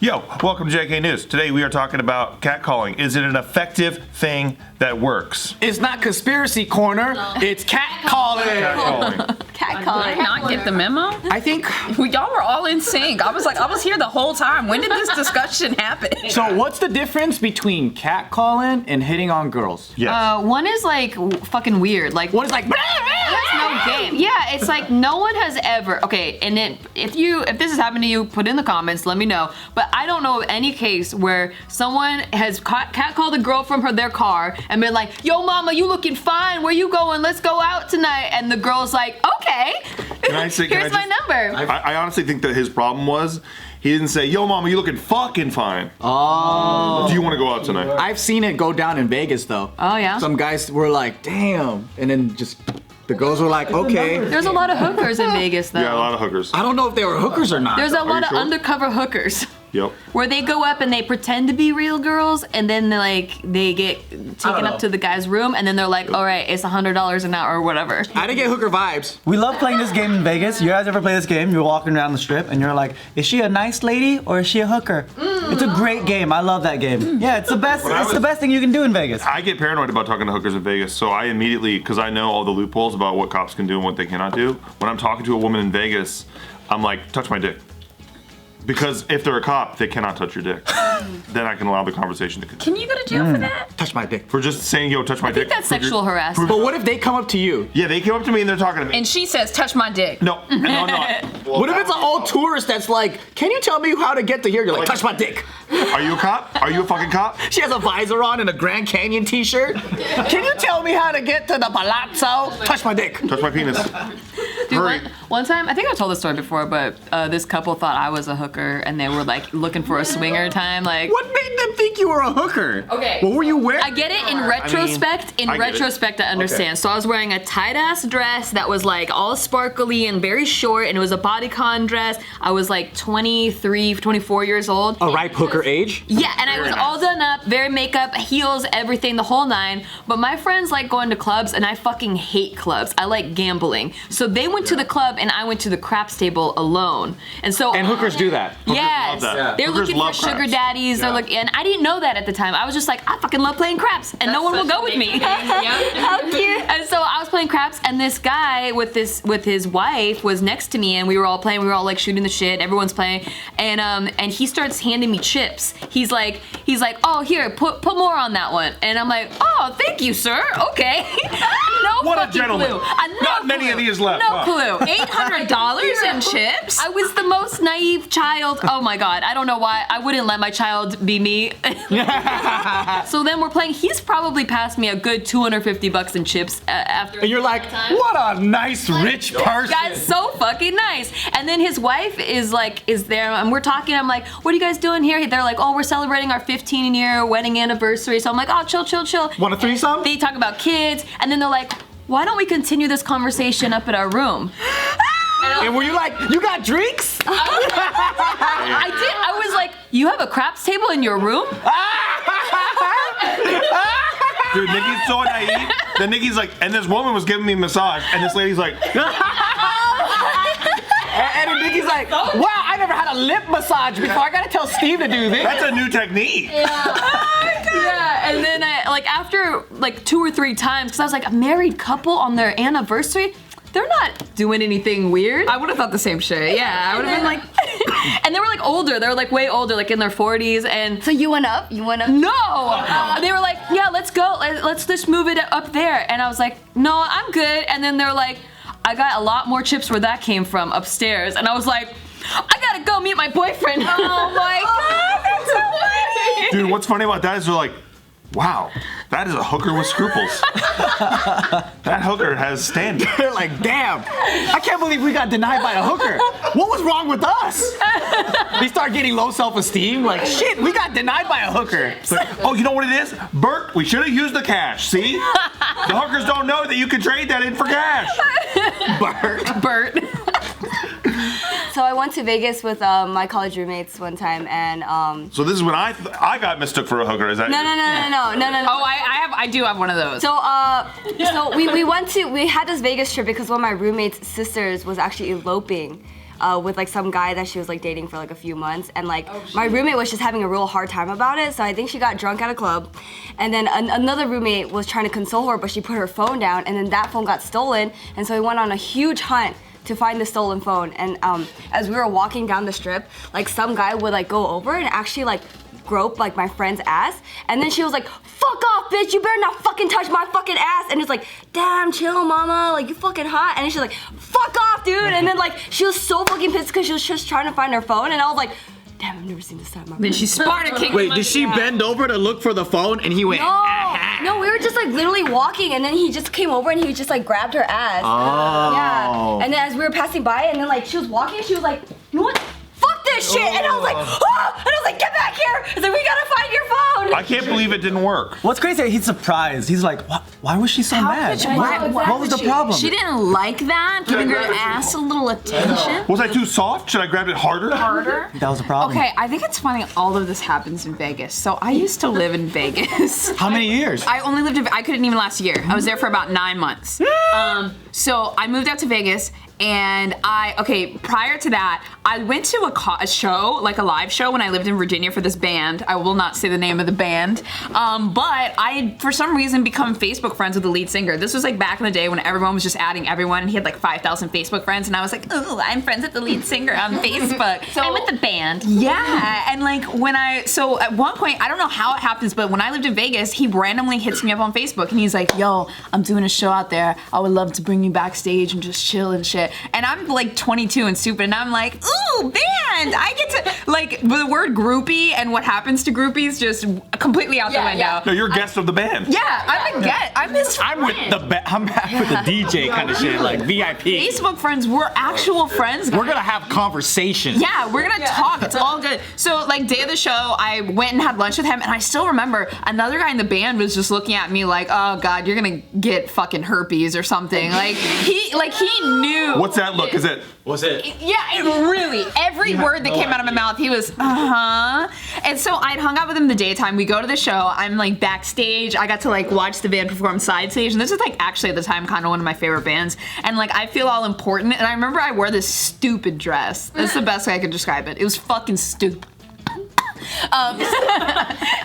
Yo, welcome to JK News. Today we are talking about catcalling. Is it an effective thing that works? It's not conspiracy corner, it's catcalling. Catcalling. Did I not get the memo? I think. Y'all were all in sync. I was here the whole time. When did this discussion happen? So what's the difference between catcalling and hitting on girls? Yes. One is like fucking weird. Like One is like. that's no game. Yeah, it's like no one has ever. Okay, and then if this has happened to you, put it in the comments. Let me know. But I don't know of any case where someone has catcalled a girl from their car and been like, "Yo, mama, you looking fine? Where you going? Let's go out tonight." And the girl's like, "Okay, here's my number." I honestly think that his problem was he didn't say, "Yo, mama, you looking fucking fine." Oh. Do you want to go out tonight? I've seen it go down in Vegas though. Oh yeah. Some guys were like, "Damn," and then just the girls were like, "Okay." There's a lot of hookers in Vegas though. Yeah, a lot of hookers. I don't know if they were hookers or not. There's a lot of sure? undercover hookers. Yep. Where they go up and they pretend to be real girls, and then they get taken up to the guy's room, and then they're like, "All right, it's $100 an hour or whatever." I didn't get hooker vibes. We love playing this game in Vegas. You guys ever play this game? You're walking around the strip and you're like, is she a nice lady or is she a hooker? It's a great game. I love that game. Yeah, it's the best. It's the best thing you can do in Vegas. I get paranoid about talking to hookers in Vegas, so I immediately, because I know all the loopholes about what cops can do and what they cannot do, when I'm talking to a woman in Vegas, I'm like, touch my dick. Because if they're a cop, they cannot touch your dick. Then I can allow the conversation to continue. Can you go to jail for that? Touch my dick. For just saying, yo, touch my I think dick. that's sexual harassment. But what if they come up to you? Yeah, they came up to me and they're talking to me. And she says, touch my dick. No. Well, What if it's an old tourist that's like, "Can you tell me how to get to here?" You're like, "Touch my dick." Are you a cop? Are you a fucking cop? She has a visor on and a Grand Canyon t-shirt. "Can you tell me how to get to the palazzo?" Touch my dick. Touch my penis. Dude, Hurry. one time, I think I told this story before, but this couple thought I was a hooker, and they were like looking for a swinger time. Like, What made them think you were a hooker? Okay. What were you wearing? I get it in retrospect. I get it. I understand. Okay. So I was wearing a tight ass dress that was like all sparkly and very short, and it was a bodycon dress. I was like 23, 24 years old. A ripe hooker age? Yeah, and I was Very all nice. done up, very makeup, heels, everything, the whole nine. But my friends like going to clubs, and I fucking hate clubs. I like gambling. So they went to the club, and I went to the craps table alone. And so And hookers do that. yes, love that. they're Hookers looking for love sugar craps. daddies. They're Yeah. and I didn't know that at the time. I was just like, I fucking love playing craps, and no one will go with me. How cute! And so I was playing craps, and this guy with his wife was next to me, and we were all playing. We were all like shooting the shit. Everyone's playing, and he starts handing me chips. He's like, "Oh, here, put more on that one," and I'm like, "Oh, thank you, sir. Okay." No What a fucking gentleman. clue. No Not many clue. of these left, No huh? clue. $800 in chips? I was the most naive child. Oh my god, I don't know why. I wouldn't let my child be me. So then we're playing. He's probably passed me a good $250 in chips after. And you're like, "What a nice rich person." Guy's so fucking nice. And then his wife is there, and we're talking. I'm like, "What are you guys doing here?" They're like, "Oh, we're celebrating our 15-year wedding anniversary." So I'm like, "Oh, chill, chill, chill." Want a threesome? They talk about kids, and then they're like, "Why don't we continue this conversation up at our room?" And were you like, "You got drinks?" I did. I was like, "You have a craps table in your room?" Dude, Nikki's so naive. Then Nikki's like, and this woman was giving me a massage, and this lady's like, And then Nikki's like, "Wow, I never had a lip massage before. I gotta tell Steve to do this." that's a new technique. Yeah, and then after like 2 or 3 times, because I was like, a married couple on their anniversary, they're not doing anything weird. I would have thought the same shit. Yeah, I would have been like, And they were like older. They were like way older, like in their 40s. And So you went up? You went up? no, they were like, "Yeah, let's go. Let's just move it up there." And I was like, "No, I'm good." And then they're like, "I got a lot more chips where that came from upstairs." And I was like, "I gotta go meet my boyfriend." Oh my god, that's so funny. Dude, what's funny about that is they're like, wow, that is a hooker with scruples. That hooker has standards. They're like, "Damn, I can't believe we got denied by a hooker. What was wrong with us?" They start getting low self-esteem. Like, "Shit, we got denied by a hooker." It's like, oh, you know what it is? Bert, we should have used the cash, see? The hookers don't know that you can trade that in for cash. Bert. So I went to Vegas with my college roommates one time, and So this is when I got mistook for a hooker, is that no. oh, I do have one of those. So we had this Vegas trip because one of my roommate's sisters was actually eloping with like some guy that she was like dating for like a few months, and like my roommate was just having a real hard time about it. So I think she got drunk at a club, and then another roommate was trying to console her, but she put her phone down, and then that phone got stolen, and so we went on a huge hunt to find the stolen phone. And as we were walking down the strip, like some guy would like go over and actually like grope like my friend's ass, and then she was like, fuck off, bitch, you better not fucking touch my fucking ass. And it's like, damn, chill, mama, like you fucking hot. And then she's like, fuck off, dude. And then like she was so fucking pissed because she was just trying to find her phone, and I was like, damn, I've never seen this side. Then she Sparta kicked Wait, did she bend over to look for the phone and he went? No, we were just like literally walking, and then he just came over and he just like grabbed her ass. Oh. Yeah. And then as we were passing by, and then like she was walking, she was like, you know what? Fuck this shit. And I was like, oh! And I was like, get back here. I was like, we gotta find your phone. I can't believe it didn't work. What's crazy? He's surprised. He's like, why was she so mad? What was the problem? She didn't like that, giving her ass a little attention. Was I too soft? Should I grab it harder? That was the problem. Okay, I think it's funny all of this happens in Vegas. So I used to live in Vegas. How many years? I only lived in, I couldn't even last year. I was there for about 9 months. So I moved out to Vegas, and prior to that, I went to a show, like a live show when I lived in Virginia for this band. I will not say the name of the band. But I, for some reason, become Facebook friends with the lead singer. This was like back in the day when everyone was just adding everyone, and he had like 5,000 Facebook friends, and I was like, ooh, I'm friends with the lead singer on Facebook. So I'm with the band. Yeah, and like so at one point, I don't know how it happens, but when I lived in Vegas, he randomly hits me up on Facebook, and he's like, yo, I'm doing a show out there. I would love to bring you backstage and just chill and shit. And I'm like 22 and stupid, and I'm like, ooh, band! I get to, like, the word groupie and what happens to groupies just completely out the window. No, you're a guest of the band. Yeah, I'm a guest. I'm his I'm with I'm back with the DJ kind of shit, like VIP. Facebook friends. We're actual friends, guys. We're gonna have conversation. Yeah, we're gonna talk. It's all good. So, like, day of the show, I went and had lunch with him, and I still remember another guy in the band was just looking at me like, oh god, you're gonna get fucking herpes or something. Like he knew. What's that look? Is it? Was it? Yeah, it really. Every word that came out of my mouth, he was, And so I'd hung out with him in the daytime. We go to the show. I'm like backstage. I got to like watch the band perform side stage, and this is like actually at the time kind of one of my favorite bands. And like I feel all important. And I remember I wore this stupid dress. That's the best way I could describe it. It was fucking stupid.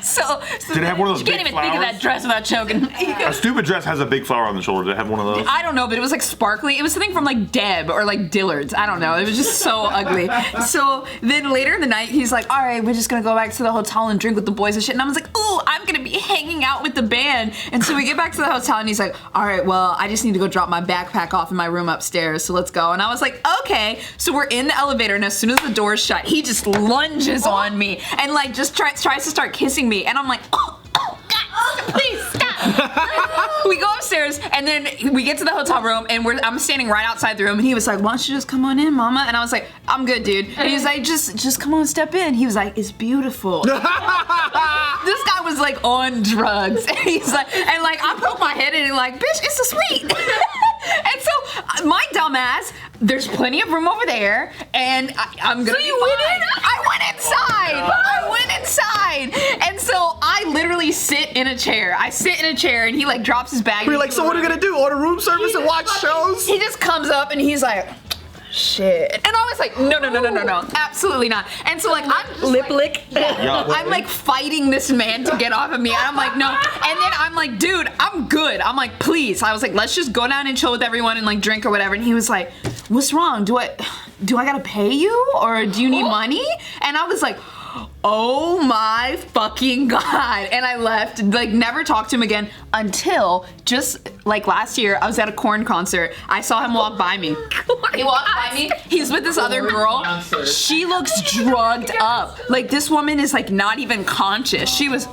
So Did it have one of those You big can't even flowers? think of that dress without choking. A stupid dress has a big flower on the shoulder. Did it have one of those? I don't know, but it was like sparkly. It was something from like Deb or like Dillard's. I don't know. It was just so ugly. So then later in the night, he's like, all right, we're just gonna go back to the hotel and drink with the boys and shit. And I was like, ooh, I'm gonna be hanging out with the band. And so we get back to the hotel, and he's like, all right, well, I just need to go drop my backpack off in my room upstairs, so let's go. And I was like, okay. So we're in the elevator, and as soon as the door's shut, he just lunges on me and like just tries to start kissing me. And I'm like, oh God, please stop. We go upstairs, and then we get to the hotel room, and I'm standing right outside the room, and he was like, why don't you just come on in, mama? And I was like, I'm good, dude. And he's like, just come on, step in. He was like, it's beautiful. This guy was like on drugs. And he's like, and like I poke my head in and like, bitch, it's so sweet. And so my dumb ass, there's plenty of room over there, and I'm gonna. So you went in? I went inside. I went inside, and so I literally sit in a chair. I sit in a chair, and he like drops his bag. We're like, so what are we gonna do? Order room service and watch shows? He just comes up and he's like, shit. And I was like, no, absolutely not. And so like I'm lip lick. I'm like fighting this man to get off of me. And I'm like, no. And then I'm like, dude, I'm good. I'm like, please. I was like, let's just go down and chill with everyone and like drink or whatever. And he was like, what's wrong? Do I gotta pay you? Or do you need money? And I was like, oh my fucking God. And I left, like never talked to him again until just like last year, I was at a Korn concert. I saw him walk by me. He walked by me. He's with this other girl. She looks drugged up. Like this woman is like not even conscious. She was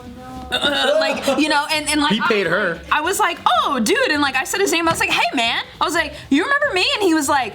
like, you know, and like He paid her. I was like, oh dude, and like I said his name. I was like, hey man. I was like, you remember me? And he was like,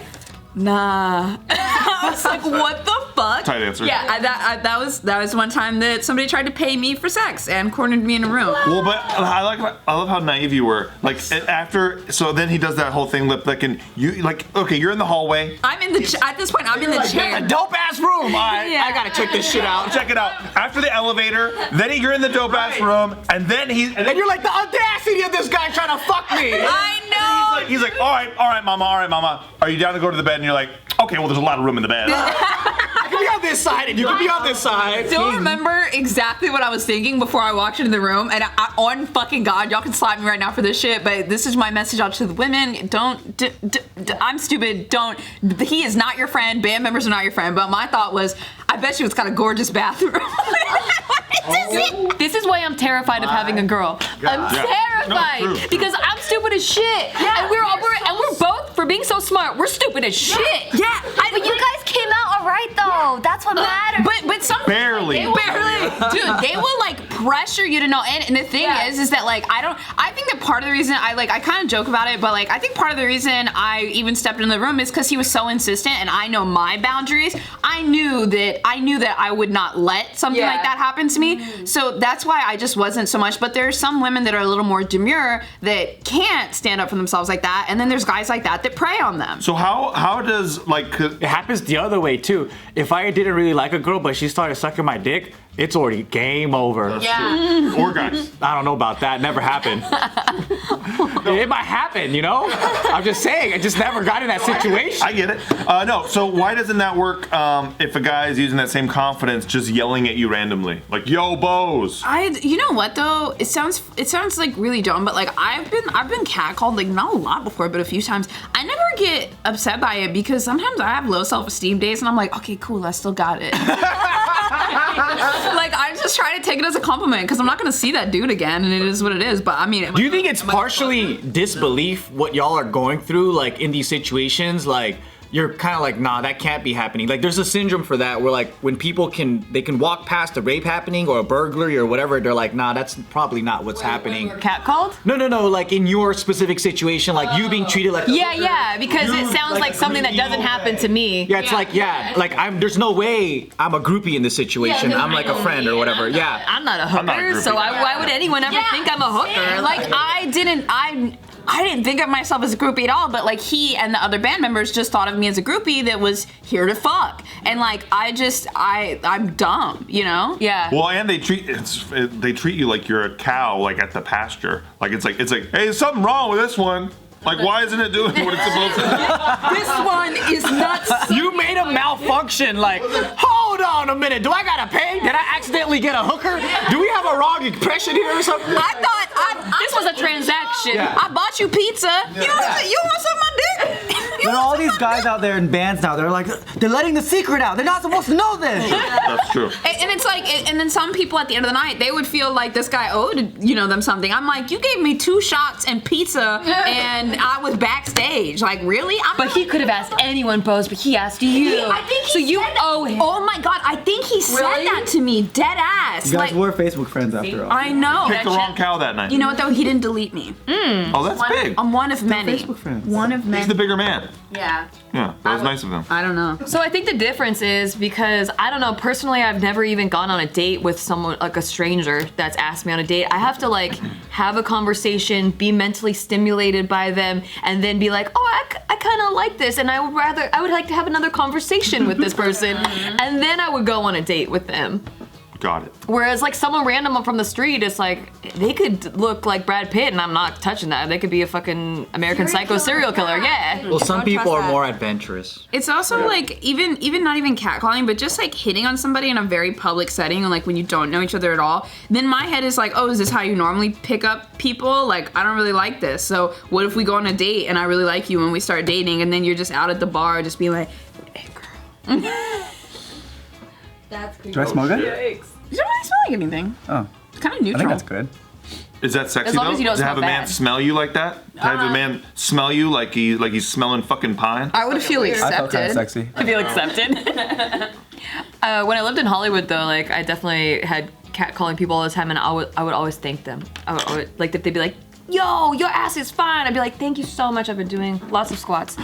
nah. I was like, what the fuck? Tight answer. Yeah, that was one time that somebody tried to pay me for sex and cornered me in a room. Well, but I love how naive you were. Like so then he does that whole thing, lip lick, and you like, okay, you're in the hallway. I'm in the at this point I'm in the chair. A dope ass room. All right, Yeah. I gotta check this shit out. Check it out. After the elevator, then you're in the dope ass room, and then And you're like, the audacity of this guy trying to fuck me. I know. he's like, all right, mama. Are you down to go to the bed? And you're like, Okay, well, there's a lot of room in the bed. I can be on this side and you can be on this side. Still remember exactly what I was thinking before I walked into the room, and on fucking God, y'all can slap me right now for this shit, but this is my message out to the women. Don't, I'm stupid, don't, he is not your friend, band members are not your friend, but my thought was, I bet you it's got a gorgeous bathroom. This is why I'm terrified of having a girl. I'm terrified No, true. because I'm stupid as shit. Yeah, and we're both, for being so smart, we're stupid as shit. Yeah, But you guys came out alright though. That's what matters. but some Barely. dude, they will like pressure you to know. And the thing is that like I think that part of the reason I kind of joke about it, but like I think part of the reason I even stepped into the room is because he was so insistent, and I know my boundaries. I knew that I would not let something like that happen to me. So that's why I just wasn't so much. But there are some women that are a little more demure that can't stand up for themselves like that, and then there's guys like that prey on them. So how does, like... It happens the other way too. If I didn't really like a girl, but she started sucking my dick, it's already game over. Yeah. Or guys. I don't know about that. Never happened. It might happen, you know? I'm just saying. I just never got in that situation. I get it. No, so why doesn't that work if a guy is using that same confidence just yelling at you randomly? Like, yo, Boze. You know what though? It sounds like really dumb, but like I've been catcalled, like not a lot before, but a few times. I never get upset by it because sometimes I have low self-esteem days and I'm like, okay, cool, I still got it. Like I just try to take it as a compliment because I'm not gonna see that dude again, and it is what it is. But I mean, Do you think it's partially disbelief what y'all are going through, like in these situations? Like you're kind of like, nah, that can't be happening. Like there's a syndrome for that where like when people can walk past a rape happening or a burglary or whatever, they're like, nah, that's probably not what's happening. Catcalled? No, like in your specific situation, like you being treated like Yeah, because it sounds like something that doesn't happen to me. Yeah, it's like there's no way I'm a groupie in this situation. I'm like a friend or whatever. Yeah. I'm not a hooker, not a groupie. so why would anyone ever think I'm a hooker? like I didn't think of myself as a groupie at all, but like he and the other band members just thought of me as a groupie that was here to fuck. And like I'm dumb, you know? Yeah. Well, and they treat you like you're a cow, like at the pasture. Like it's like, hey, there's something wrong with this one. Like, why isn't it doing what it's supposed to do? This one is nuts. You made a malfunction. Like, hold on a minute. Do I gotta pay? Did I accidentally get a hooker? Do we have a wrong impression here or something? I thought This was a transaction. Yeah. I bought you pizza. You want some of my dick? There are all these guys out there in bands now. They're like, they're letting the secret out. They're not supposed to know this. That's true. And it's like, and then some people at the end of the night, they would feel like this guy owed, them something. I'm like, you gave me 2 shots and pizza, and I was backstage. Like, really? But he could have asked anyone, Boze, but he asked you. I think so you owe him. Oh my God, I think he said that to me, dead ass. You guys Like, were Facebook friends after all. I know. Picked the wrong cow that night. You know what though? He didn't delete me. Oh, that's big. I'm one of many. Facebook friends. One of many. He's the bigger man. Yeah. Yeah, that was nice of him. I don't know. So I think the difference is because, I don't know, personally I've never even gone on a date with someone, like a stranger that's asked me on a date. I have to like have a conversation, be mentally stimulated by them, and then be like, oh, I kind of like this, and I would like to have another conversation with this person, and then I would go on a date with them. Got it. Whereas like someone random from the street, it's like, they could look like Brad Pitt and I'm not touching that. They could be a fucking American Psycho serial killer, yeah. Well, some Don't people trust are that. more adventurous. It's also like even not even catcalling, but just like hitting on somebody in a very public setting, and like when you don't know each other at all. Then my head is like, oh, is this how you normally pick up people? Like, I don't really like this. So what if we go on a date and I really like you and we start dating, and then you're just out at the bar just being like, hey girl. That's creepy. Do I smell good? You don't really smell like anything. Oh, It's kind of I neutral. think that's good. Is that sexy As long though? as you don't to have a smell man bad. smell you like that? To have a man smell you like he's smelling fucking pine? I would feel I felt kind of accepted. sexy. I feel accepted. When I lived in Hollywood though, like I definitely had catcalling people all the time, and I would always thank them. I would, like if they'd be like, yo, your ass is fine, I'd be like, thank you so much, I've been doing lots of squats.